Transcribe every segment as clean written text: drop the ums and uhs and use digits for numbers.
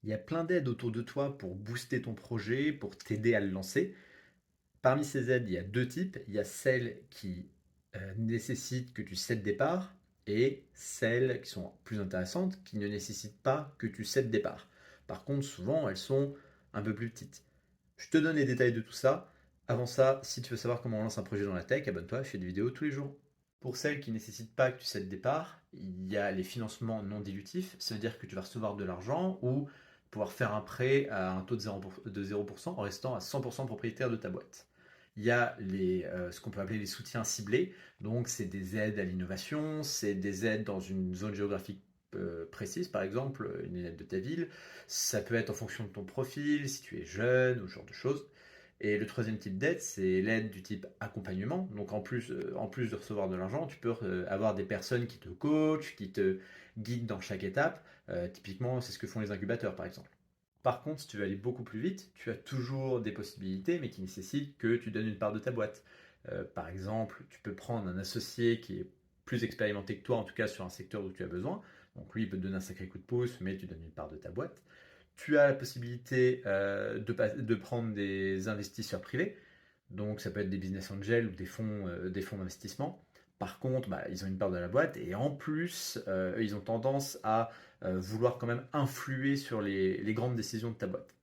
Il y a plein d'aides autour de toi pour booster ton projet, pour t'aider à le lancer. Parmi ces aides, il y a deux types. Il y a celles qui nécessitent que tu cèdes départ et celles qui sont plus intéressantes qui ne nécessitent pas que tu cèdes départ. Par contre, souvent, elles sont un peu plus petites. Je te donne les détails de tout ça. Avant ça, si tu veux savoir comment on lance un projet dans la tech, abonne-toi, je fais des vidéos tous les jours. Pour celles qui ne nécessitent pas que tu cèdes départ, il y a les financements non dilutifs. Ça veut dire que tu vas recevoir de l'argent ou pouvoir faire un prêt à un taux de 0% en restant à 100% propriétaire de ta boîte. Il y a ce qu'on peut appeler les soutiens ciblés. Donc, c'est des aides à l'innovation, c'est des aides dans une zone géographique précise, par exemple, une aide de ta ville. Ça peut être en fonction de ton profil, si tu es jeune ou ce genre de choses. Et le troisième type d'aide, c'est l'aide du type accompagnement. Donc en plus de recevoir de l'argent, tu peux avoir des personnes qui te coachent, qui te guident dans chaque étape. Typiquement, c'est ce que font les incubateurs, par exemple. Par contre, si tu veux aller beaucoup plus vite, tu as toujours des possibilités, mais qui nécessitent que tu donnes une part de ta boîte. Par exemple, tu peux prendre un associé qui est plus expérimenté que toi, en tout cas sur un secteur où tu as besoin. Donc lui, il peut te donner un sacré coup de pouce, mais tu donnes une part de ta boîte. Tu as la possibilité de prendre des investisseurs privés. Donc ça peut être des business angels ou des fonds d'investissement. Par contre, bah, ils ont une part de la boîte et en plus, ils ont tendance à vouloir quand même influer sur les grandes décisions de ta boîte.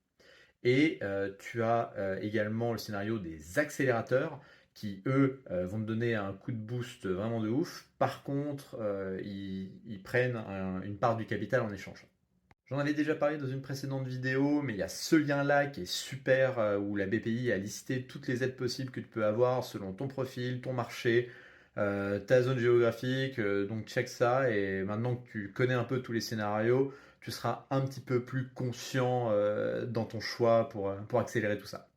Et tu as également le scénario des accélérateurs qui, eux, vont te donner un coup de boost vraiment de ouf. Par contre, ils prennent une part du capital en échange. J'en avais déjà parlé dans une précédente vidéo, mais il y a ce lien-là qui est super, où la BPI a listé toutes les aides possibles que tu peux avoir selon ton profil, ton marché, ta zone géographique. Donc check ça et maintenant que tu connais un peu tous les scénarios, tu seras un petit peu plus conscient dans ton choix pour accélérer tout ça.